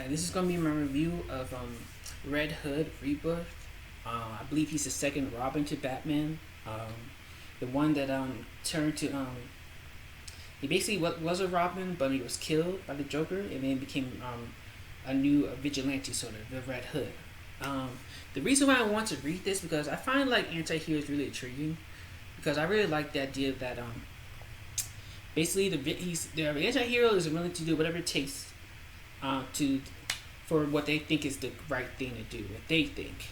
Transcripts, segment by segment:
This is gonna be my review of Red Hood Rebirth. I believe he's the second Robin to Batman. The one that turned to he basically was a Robin, but he was killed by the Joker, and then became a new vigilante, sort of the Red Hood. The reason why I want to read this because I find like anti-heroes really intriguing, because I really like the idea that basically the anti-hero is willing to do whatever it takes to for what they think is the right thing to do. What they think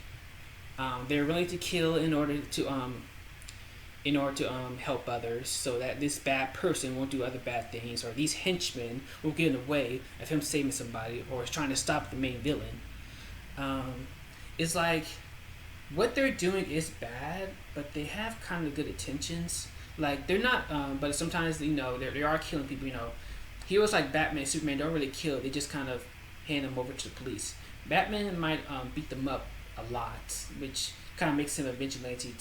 they're willing to kill in order to help others, so that this bad person won't do other bad things, or these henchmen will get in the way of him saving somebody, or is trying to stop the main villain. It's like what they're doing is bad, but they have kind of good intentions. Like they're not, but sometimes they are killing people. Heroes like Batman, Superman don't really kill. They just kind of hand them over to the police. Batman might beat them up a lot, which kind of makes him a vigilante.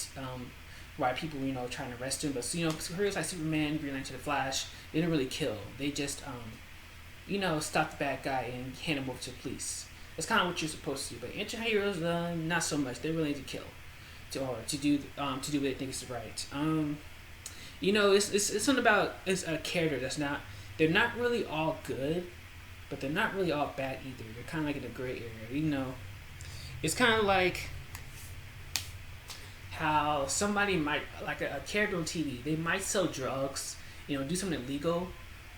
Why people trying to arrest him, but heroes like Superman, Green Lantern, the Flash, they don't really kill. They just stop the bad guy and hand him over to the police. That's kind of what you're supposed to do. But anti-heroes, not so much. They're willing to kill, to do what they think is right. It's something about it's a character that's not. They're not really all good, but they're not really all bad either. They're kind of like in a gray area. It's kind of like how somebody might, like a character on TV, they might sell drugs, do something illegal,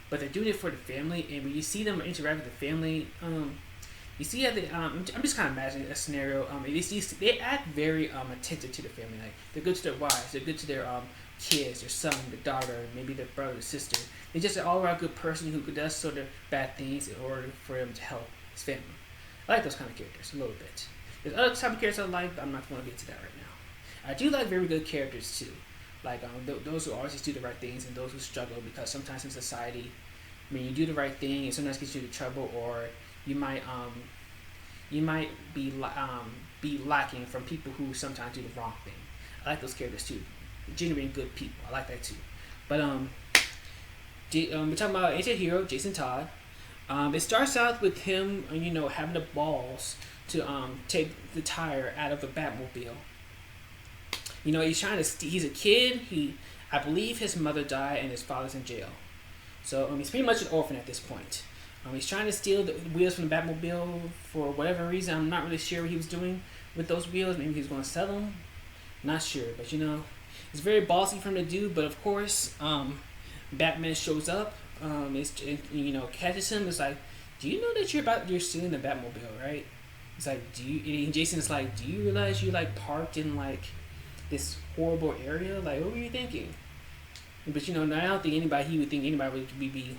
but they're doing it for the family. And when you see them interact with the family, you see how they, I'm just kind of imagining a scenario. They act very attentive to the family. Like they're good to their wives, they're good to their kids, their son, their daughter, maybe their brother, their sister. They're just an all-around good person who does sort of bad things in order for them to help his family. I like those kind of characters a little bit. There's other type of characters I like, but I'm not going to get to that right now. I do like very good characters too, like those who always just do the right things, and those who struggle, because sometimes in society, you do the right thing, and sometimes gets you into trouble, or you might be lacking from people who sometimes do the wrong thing. I like those characters too, genuine good people. I like that too. But we're talking about anti-hero Jason Todd. It starts out with him, having the balls to take the tire out of a Batmobile. He's trying to. He's a kid. I believe his mother died and his father's in jail. So he's pretty much an orphan at this point. He's trying to steal the wheels from the Batmobile for whatever reason. I'm not really sure what he was doing with those wheels. Maybe he was going to sell them. Not sure, but it's very ballsy for him to do. But of course, Batman shows up. Catches him. It's like, do you know that you're stealing the Batmobile, right? It's like, and Jason's like, do you realize you parked in this horrible area? Like, what were you thinking? But I don't think anybody would be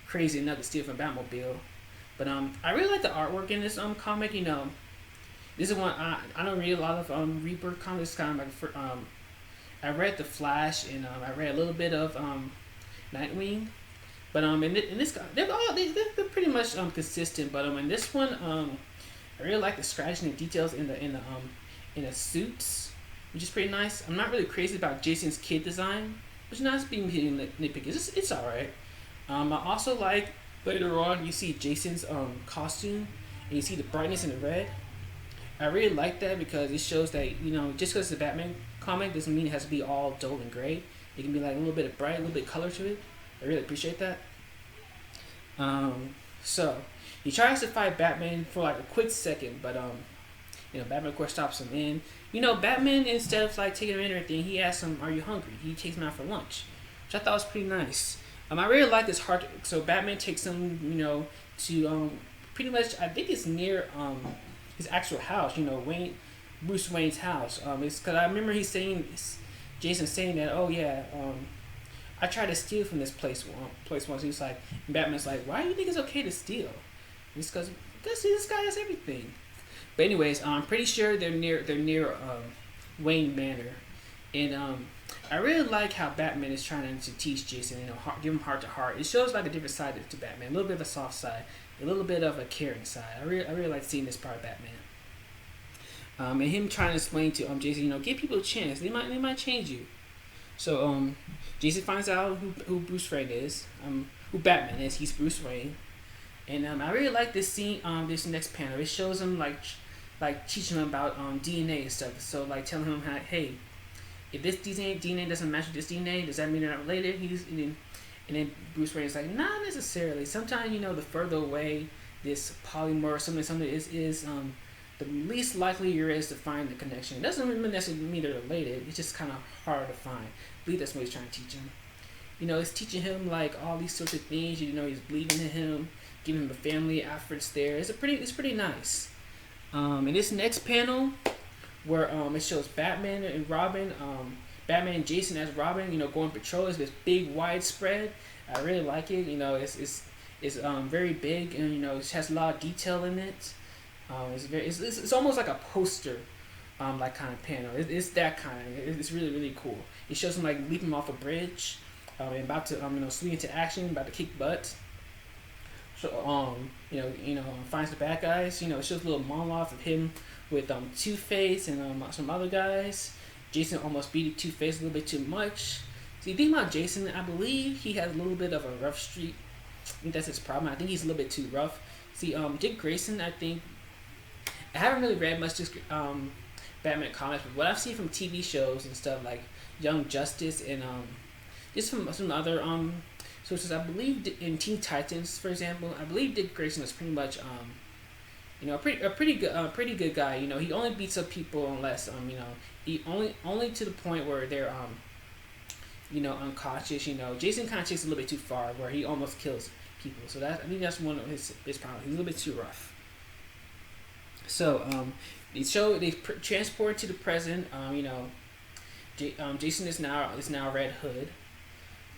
crazy enough to steal from Batmobile. But I really like the artwork in this comic. This is one I don't read a lot of Rebirth comics. Kind of like I read The Flash, and I read a little bit of Nightwing. But in this they're pretty much consistent. But in this one I really like the scratching and details in the suits, which is pretty nice. I'm not really crazy about Jason's kid design, which is not being nitpicky. It's alright. I also like later on you see Jason's costume, and you see the brightness in the red. I really like that because it shows that just because it's a Batman comic doesn't mean it has to be all dull and gray. It can be like a little bit of bright, a little bit of color to it. I really appreciate that. So he tries to fight Batman for a quick second, but Batman of course stops him. And Batman, instead of taking him in or anything, he asks him, "Are you hungry?" He takes him out for lunch, which I thought was pretty nice. I really like this heart. So Batman takes him, to pretty much, I think it's near his actual house. Bruce Wayne's house. It's because I remember Jason saying that, "Oh yeah, I tried to steal from this place once." He's like, Batman's like, "Why do you think it's okay to steal?" It's because this guy has everything. But anyways, I'm pretty sure they're near Wayne Manor, and I really like how Batman is trying to teach Jason, give him heart to heart. It shows a different side to Batman, a little bit of a soft side, a little bit of a caring side. I really like seeing this part of Batman. And him trying to explain to Jason, give people a chance. They might change you. So Jason finds out who Bruce Wayne is, who Batman is. He's Bruce Wayne. And I really like this scene. This next panel, it shows him like teaching him about DNA and stuff. So like telling him how, hey, if this DNA doesn't match with this DNA, does that mean they're not related? And then Bruce Wayne is like, not necessarily. Sometimes the further away this polymorph something is the least likely you is to find the connection. It doesn't necessarily mean they're related. It's just kind of hard to find. I believe that's what he's trying to teach him. It's teaching him like all these sorts of things. He's believing in him, giving him a family after it's there. It's pretty nice. In this next panel, where it shows Batman and Robin, Batman and Jason as Robin, going patrol. It's this big widespread. I really like it. It's very big, and it has a lot of detail in it. It's almost like a poster, like kind of panel. It's that kind. It's really really cool. It shows him like leaping off a bridge, and about to swing into action, about to kick butt. So finds the bad guys. It shows a little monologue of him with Two-Face and some other guys. Jason almost beat Two-Face a little bit too much. See, the thing about Jason, I believe he has a little bit of a rough streak. I think that's his problem. I think he's a little bit too rough. See, Dick Grayson, I think I haven't really read much Batman comics, but what I've seen from TV shows and stuff like Young Justice and just from some other sources, I believe in Teen Titans, for example, I believe Dick Grayson is pretty much a pretty good guy. He only beats up people unless he only to the point where they're unconscious. Jason kind of takes it a little bit too far where he almost kills people. So I think that's one of his problems. He's a little bit too rough. So they transport to the present. Jason is now Red Hood.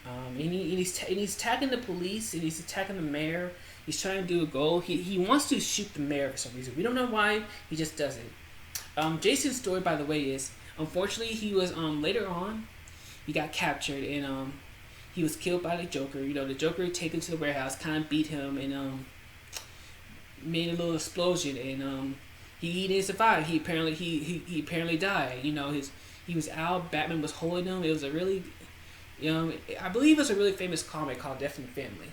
And he's attacking the police, and he's attacking the mayor. He's trying to do a goal. He wants to shoot the mayor for some reason. We don't know why. He just does it. Jason's story, by the way, is unfortunately he was later on he got captured, and he was killed by the Joker. The Joker taken to the warehouse, kind of beat him, and made a little explosion, and he didn't survive. He apparently died. He was out. Batman was holding him. It was a really I believe it's a really famous comic called Death in the Family.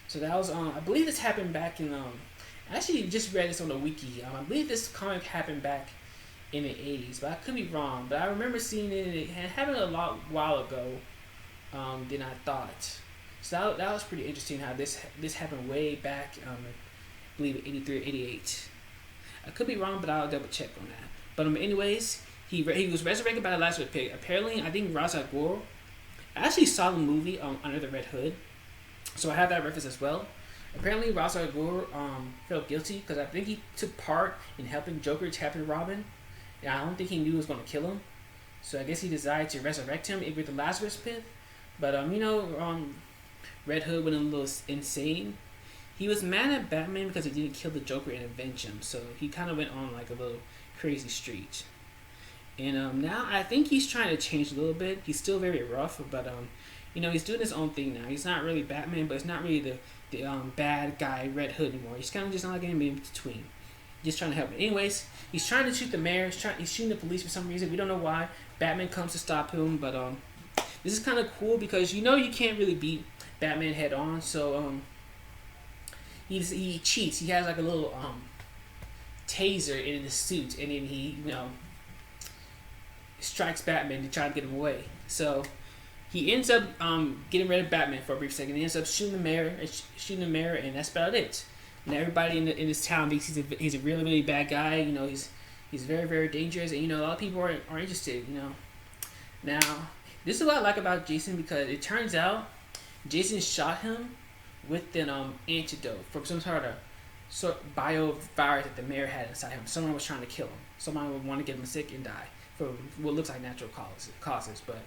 So that was I believe this happened back in I actually just read this on the wiki. I believe this comic happened back in the 80s, but I could be wrong. But I remember seeing it, and it happened a while ago than I thought. So that was pretty interesting how this happened way back, I believe 83 or 88. I could be wrong, but I'll double check on that. But anyways, he was resurrected by the Lazarus Pit. Apparently, I think Ra's al Ghul. I actually saw the movie Under the Red Hood, so I have that reference as well. Apparently, Ra's al Ghul felt guilty because I think he took part in helping Joker tap Robin. And I don't think he knew he was going to kill him, so I guess he decided to resurrect him with the Lazarus Pit. But Red Hood went a little insane. He was mad at Batman because he didn't kill the Joker and avenge him, so he kind of went on like a little crazy streak. And now I think he's trying to change a little bit. He's still very rough, but he's doing his own thing now. He's not really Batman, but it's not really the bad guy Red Hood anymore. He's kind of just not getting in between. Just trying to help him. Anyways, he's trying to shoot the mayor. He's shooting the police for some reason. We don't know why. Batman comes to stop him, but this is kind of cool because you can't really beat Batman head on. So he cheats. He has like a little taser in his suit, and then he strikes Batman to try to get him away. So he ends up getting rid of Batman for a brief second. He ends up shooting the mayor, and that's about it. And everybody in this town thinks he's a really really bad guy. He's very very dangerous, and a lot of people are interested. Now this is what I like about Jason because it turns out Jason shot him with an antidote from some sort of biovirus that the mayor had inside him. Someone was trying to kill him. Someone would want to get him sick and die for what looks like natural causes, but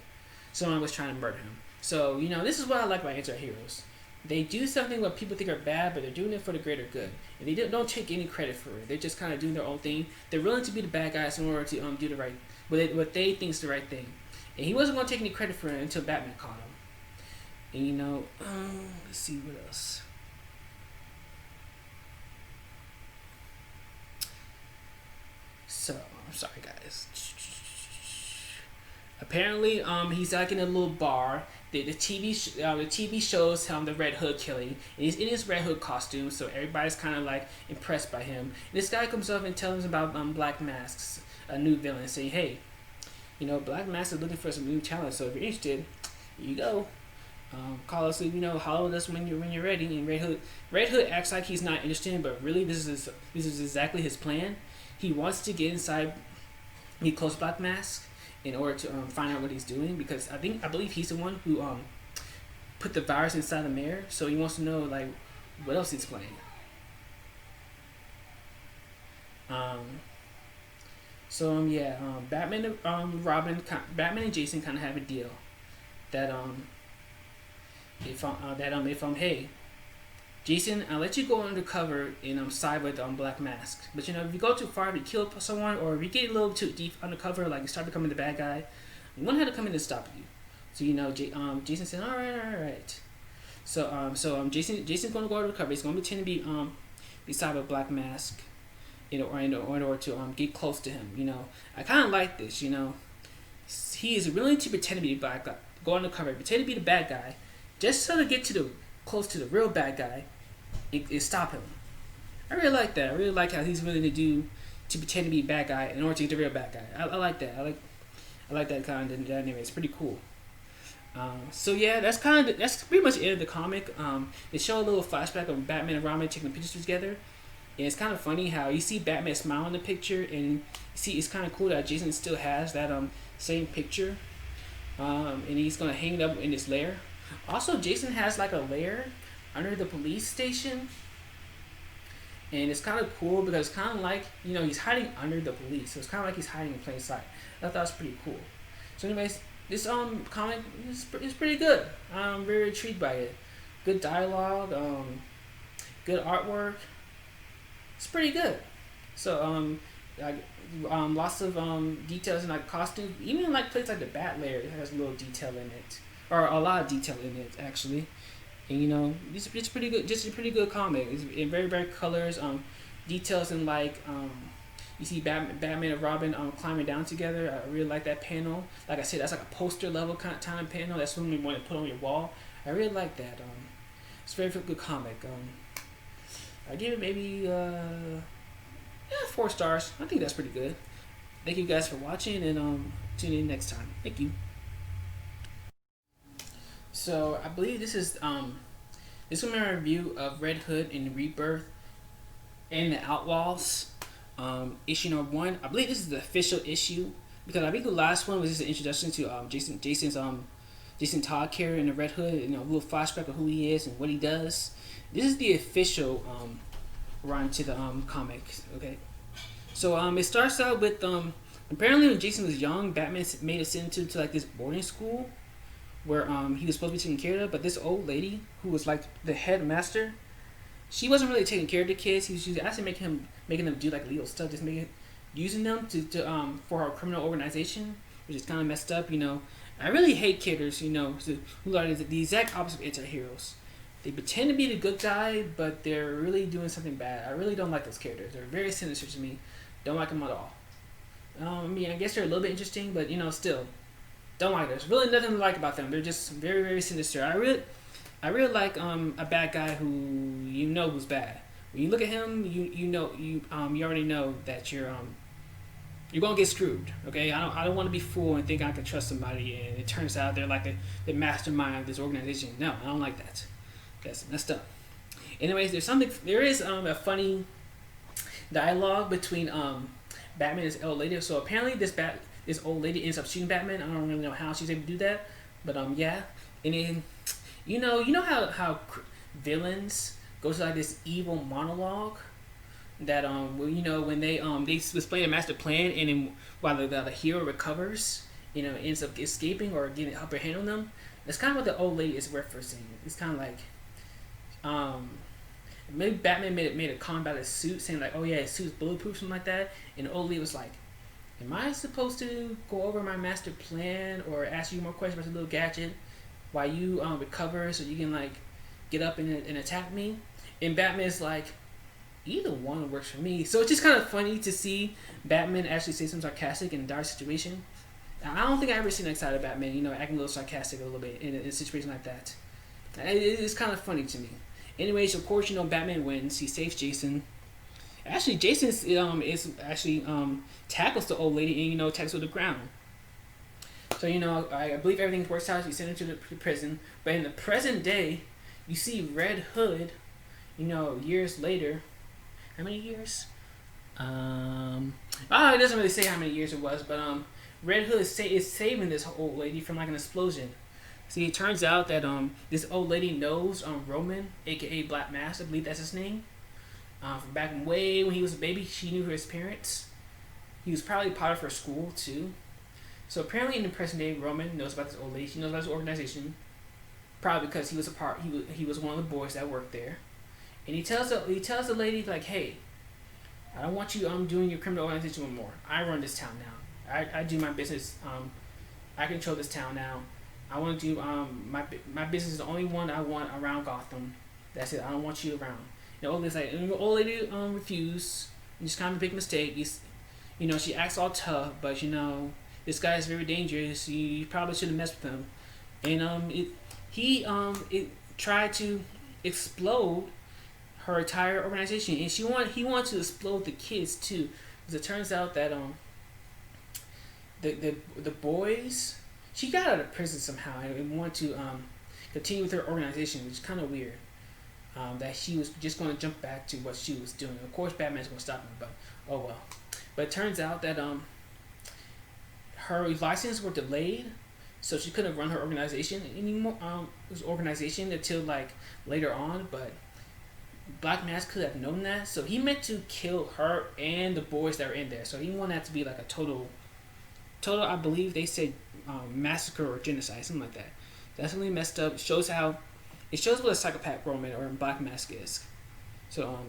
someone was trying to murder him. So this is what I like about anti-heroes. They do something what people think are bad, but they're doing it for the greater good, and they don't take any credit for it. They're just kind of doing their own thing. They're willing to be the bad guys in order to do the right, what they think is the right thing. And he wasn't going to take any credit for it until Batman caught him. And let's see what else. So I'm sorry, guys. Apparently, he's like in a little bar. the TV shows him the Red Hood killing. And he's in his Red Hood costume, so everybody's kind of like impressed by him. And this guy comes up and tells him about Black Mask's a new villain, saying, "Hey, Black Mask is looking for some new talent. So if you're interested, here you go. Call us, holler at us when you're ready." And Red Hood acts like he's not interested, but really this is exactly his plan. He wants to get inside, get close to Black Mask in order to find out what he's doing, because I believe he's the one who put the virus inside the mayor. So he wants to know like what else he's playing. Batman Batman and Jason kind of have a deal that hey, Jason, I'll let you go undercover and side with Black Mask, but if you go too far, if you kill someone, or if you get a little too deep undercover, like you start becoming the bad guy, I'm gonna have to come in to stop you. So Jason said, all right. So Jason's gonna go undercover. He's gonna pretend to be beside with Black Mask, in order to get close to him. I kind of like this. He is willing to pretend to be the bad guy, go undercover, pretend to be the bad guy, just so to get close to the real bad guy and stop him. I really like that. I really like how he's willing to pretend to be a bad guy in order to get the real bad guy. I like that. I like that kind of dynamic. It's pretty cool. That's pretty much the end of the comic. They show a little flashback of Batman and Robin taking pictures together. And it's kind of funny how you see Batman smile in the picture, and you see it's kind of cool that Jason still has that same picture, and he's gonna hang it up in his lair. Also, Jason has like a lair under the police station, and it's kind of cool because it's kind of like he's hiding under the police, so it's kind of like he's hiding in plain sight. I thought that was pretty cool. So, anyways, this comic is pretty good. I'm very intrigued by it. Good dialogue, good artwork. It's pretty good. So lots of details in like costumes. Even like places like the Bat Lair, it has a little detail in it, or a lot of detail in it actually. And it's pretty good. Just a pretty good comic. It's in very bright colors. Details in like you see Batman and Robin climbing down together. I really like that panel. Like I said, that's like a poster level kind of panel. That's something you want to put on your wall. I really like that. It's a very good comic. I give it maybe 4 stars. I think that's pretty good. Thank you guys for watching, and tune in next time. Thank you. So I believe this is my review of Red Hood and Rebirth and the Outlaws. Issue number 1. I believe this is the official issue, because I think the last one was just an introduction to Jason Todd character in the Red Hood, a little flashback of who he is and what he does. This is the official run to the comic. Okay, so it starts out with apparently when Jason was young, Batman made it sent him to like this boarding school where he was supposed to be taken care of, but this old lady who was like the headmaster, she wasn't really taking care of the kids. He was actually making them do like illegal stuff, just using them to for our criminal organization, which is kind of messed up. I really hate characters who are the exact opposite of anti-heroes. They pretend to be the good guy, but they're really doing something bad. I really don't like those characters. They're very sinister to me. Don't like them at all. I guess they're a little bit interesting, but still, don't like them. There's really nothing to like about them. They're just very, very sinister. I really like a bad guy who who's bad. When you look at him, you already know that you're gonna get screwed. Okay, I don't want to be fooled and think I can trust somebody, and it turns out they're like the mastermind of this organization. No, I don't like that. That's messed up. Anyways, there is a funny dialogue between Batman and this old lady. So apparently this old lady ends up shooting Batman. I don't really know how she's able to do that, but yeah. And then how villains go to like this evil monologue that when they display a master plan, and then while the hero recovers, ends up escaping or getting upper hand on them. That's kind of what the old lady is referencing. It's kind of like maybe Batman made a comment about his suit, saying like, oh yeah, his suit's bulletproof, something like that, and the old lady was like, am I supposed to go over my master plan or ask you more questions about the little gadget while you recover so you can like get up and attack me? And Batman's like, either one works for me. So it's just kind of funny to see Batman actually say something sarcastic in a dire situation. I don't think I ever seen that side of Batman. You know, acting a little sarcastic a little bit in a situation like that. It's kind of funny to me. Anyways, of course, you know, Batman wins. He saves Jason. Actually, Jason is actually tackles the old lady and, you know, tackles her to the ground. So, you know, I believe everything works out. You send her to the prison. But in the present day, you see Red Hood, you know, years later. How many years? It doesn't really say how many years it was, but Red Hood is saving this old lady from like an explosion. See, it turns out that this old lady knows Roman, aka Black Mask, I believe that's his name. From back way when he was a baby, she knew his parents. He was probably part of her school too. So apparently, in the present day, Roman knows about this old lady. She knows about this organization, probably because he was a part. He was one of the boys that worked there, and he tells the lady like, "Hey, I don't want you doing your criminal organization anymore. I run this town now. I do my business. I control this town now. I want to do my business is the only one I want around Gotham. That's it. I don't want you around." The old lady's like, the old lady refused. It's kind of a big mistake. You know, she acts all tough, but you know, this guy is very dangerous. You probably shouldn't mess with him. And it tried to explode her entire organization, and he wanted to explode the kids too, because it turns out that the boys, she got out of prison somehow and wanted to continue with her organization, which is kind of weird. That she was just going to jump back to what she was doing. Of course, Batman's going to stop her, but oh well. But it turns out that her license were delayed, so she couldn't run her organization anymore. Organization until like later on, but Black Mask could have known that, so he meant to kill her and the boys that were in there. So he wanted that to be like a total. I believe they said massacre or genocide, something like that. That's really messed up. It shows what a psychopath Roman or Black Mask is. So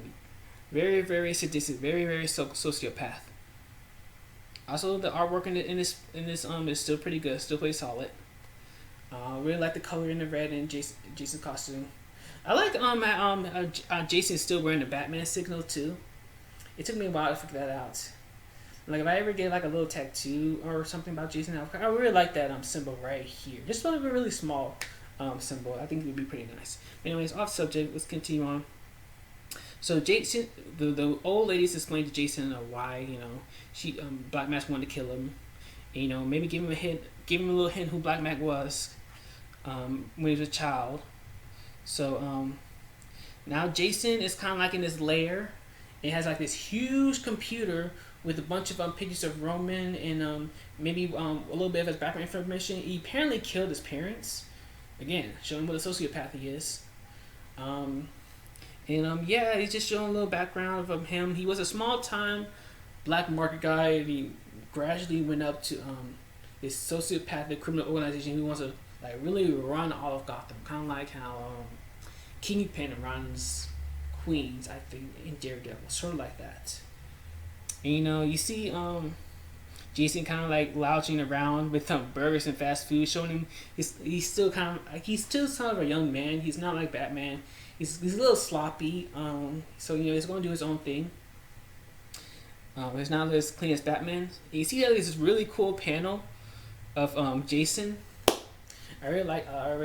very, very sadistic, very, very sociopath. Also, the artwork in this is still pretty good, still pretty solid. Really like the color in the red in Jason's costume. I like Jason's still wearing the Batman signal too. It took me a while to figure that out. Like if I ever get like a little tattoo or something about Jason, I really like that symbol right here. Just a really small symbol. I think it would be pretty nice. Anyways, off subject. Let's continue on. So Jason, the old ladies explained to Jason why she Black Mask wanted to kill him. And, maybe give him a little hint who Black Mask was when he was a child. So now Jason is kind of like in this lair. It has like this huge computer with a bunch of pictures of Roman and maybe a little bit of his background information. He apparently killed his parents. Again, showing what a sociopath he is. Yeah, he's just showing a little background of him. He was a small-time black market guy, and he gradually went up to this sociopathic criminal organization who wants to like really run all of Gotham, kind of like how Kingpin runs Queens, I think, in Daredevil, sort of like that. And, you see Jason kind of like lounging around with burgers and fast food, showing him he's still kind of like he's still sort of a young man. He's not like Batman. He's a little sloppy. So he's going to do his own thing. He's not as clean as Batman. You see that there's this really cool panel of Jason. I really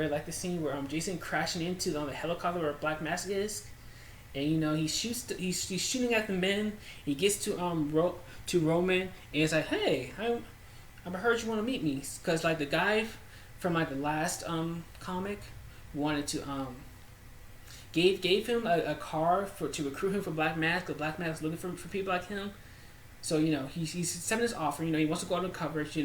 like the scene where Jason crashing into the helicopter where Black Mask is, and he's shooting at the men. He gets to Roman, and it's like, hey, I heard you want to meet me, because like the guy from like the last comic wanted to gave him a car to recruit him for Black Mask, because Black Mask is looking for people like him. So he's sending this offer. He wants to go out on coverage.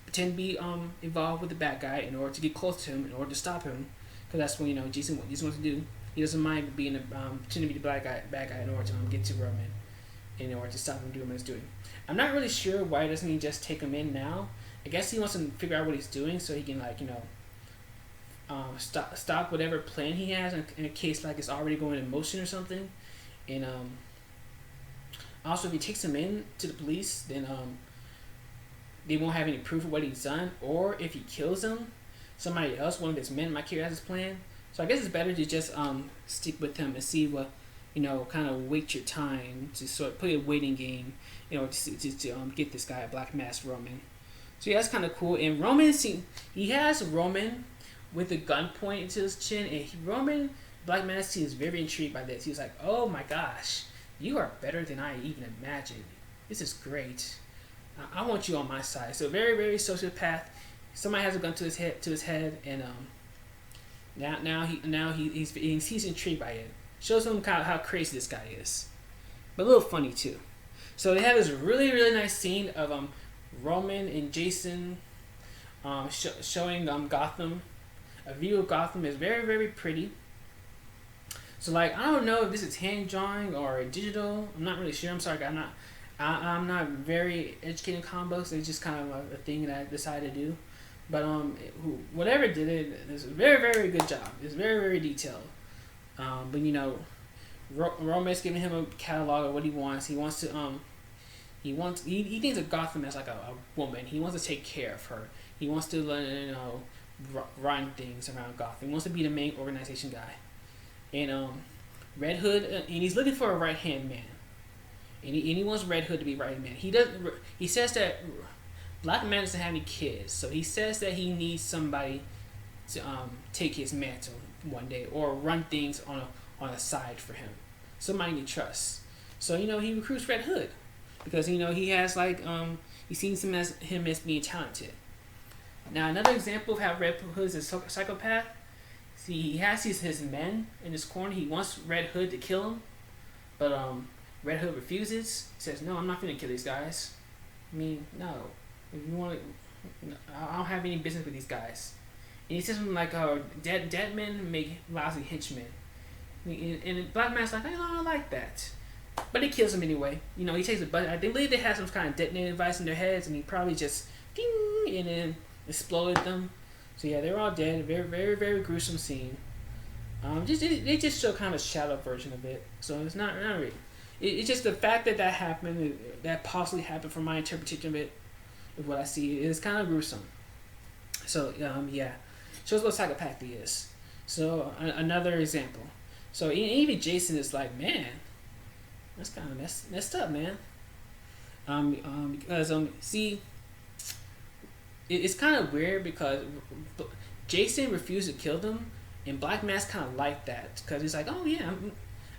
Pretend to be involved with the bad guy in order to get close to him, in order to stop him, because that's what Jason wants to do. He doesn't mind being pretending to be the bad guy in order to get to Roman, in order to stop him doing what he's doing. I'm not really sure why doesn't he just take him in now. I guess he wants to figure out what he's doing so he can stop whatever plan he has in a case like it's already going in motion or something. And also if he takes him in to the police, then they won't have any proof of what he's done. Or if he kills him, somebody else, one of his men, might carry out his plan. So I guess it's better to just stick with him and see what, kind of wait your time to sort of play a waiting game, to get this guy, Black Mask Roman. So yeah, that's kind of cool. And Roman, he has Roman with a gun pointed to his chin, and Roman Black Manta is very intrigued by this. He was like, "Oh my gosh, you are better than I even imagined. This is great. I want you on my side." So very, very sociopath. Somebody has a gun to his head, and he's intrigued by it. Shows him how crazy this guy is, but a little funny too. So they have this really, really nice scene of Roman and Jason showing Gotham. A view of Gotham is very, very pretty. So like, I don't know if this is hand drawing or digital. I'm not really sure. I'm sorry, I'm not very educated in comic books. It's just kind of a thing that I decided to do. But whatever did it, it's a very, very good job. It's very, very detailed. But you know, Roman's giving him a catalog of what he wants. He wants to he thinks of Gotham as like a woman. He wants to take care of her. He wants to run things around Gotham. He wants to be the main organization guy. And Red Hood, and he's looking for a right hand man. And he wants Red Hood to be right hand man. He says that Black Man doesn't have any kids, so he says that he needs somebody to take his mantle one day or run things on a side for him. Somebody he trusts. So he recruits Red Hood because he has he sees him as being talented. Now another example of how Red Hood is a psychopath. See, he has his men in his corner. He wants Red Hood to kill him, but Red Hood refuses. He says, "No, I'm not gonna kill these guys. I mean, no. If you want to, I don't have any business with these guys." And he says something like, dead men make lousy henchmen." And Black Man's like, "I don't like that." But he kills him anyway. He takes a button. I believe they had some kind of detonating device in their heads, and he probably just ding and then exploded them. So yeah, they're all dead. Very, very, very gruesome scene. They just show kind of a shadow version of it. So it's not really. It's just the fact that happened, that possibly happened from my interpretation of it, of what I see, is kind of gruesome. So yeah, shows what psychopath he is. So another example. So even Jason is like, man, that's kind of messed up, man. Because see, it's kind of weird because Jason refused to kill them, and Black Mask kind of like that because he's like, oh yeah,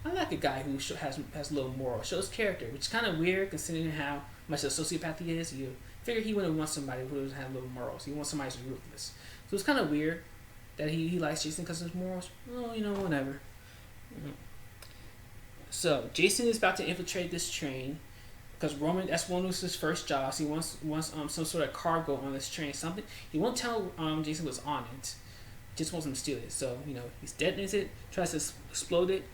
I like a guy who has a little moral, shows character, which is kind of weird considering how much of a sociopath he is. You figure he wouldn't want somebody who doesn't have little morals. He wants somebody who's ruthless. So it's kind of weird that he likes Jason because of his morals. Oh, whatever. So Jason is about to infiltrate this train because that's one of his first jobs. He wants some sort of cargo on this train. Something he won't tell Jason what's on it. Just wants him to steal it. So he detonates it, tries to explode it.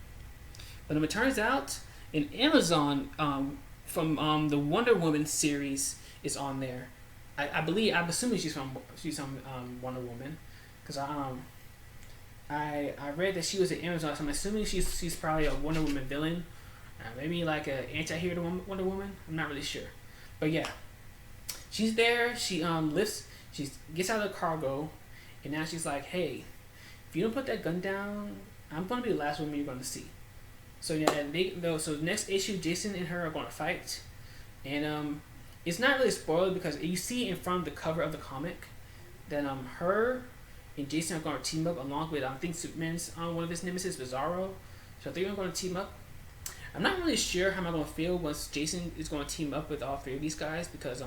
But it turns out an Amazon from the Wonder Woman series is on there. I'm assuming she's from Wonder Woman because I read that she was an Amazon, so I'm assuming she's probably a Wonder Woman villain, maybe like an anti-hero Wonder Woman. I'm not really sure, but yeah, she's there. She gets out of the cargo, and now she's like, hey, if you don't put that gun down, I'm gonna be the last woman you're gonna see. So yeah, so next issue, Jason and her are gonna fight, and it's not really spoiled because you see in front of the cover of the comic that her and Jason are going to team up along with I think Superman's one of his nemesis, Bizarro. So they're going to team up. I'm not really sure how I'm going to feel once Jason is going to team up with all three of these guys because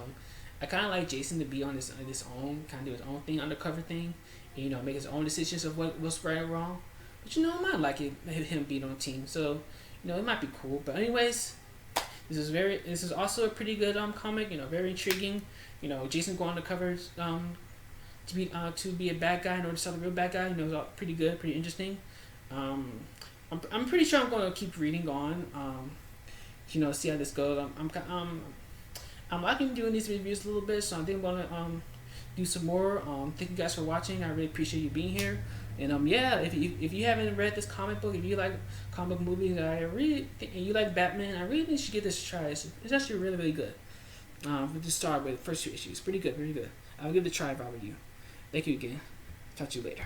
I kind of like Jason to be on his own, kind of do his own thing, undercover thing, and make his own decisions of what's right or wrong. But I might like him being on the team. So it might be cool. But anyways, this is also a pretty good comic. Very intriguing. Jason going undercover to be a bad guy in order to sell a real bad guy. It's all pretty good, pretty interesting. I'm pretty sure I'm going to keep reading on. See how this goes. I'm liking doing these reviews a little bit, so I think I'm going to do some more. Thank you guys for watching. I really appreciate you being here. And yeah, if you haven't read this comic book, if you like comic book movies, and you like Batman, I really think you should give this a try. It's actually really, really good. We'll just start with the first two issues. Pretty good, pretty good. I'll give it a try if I were you. Thank you again. Talk to you later.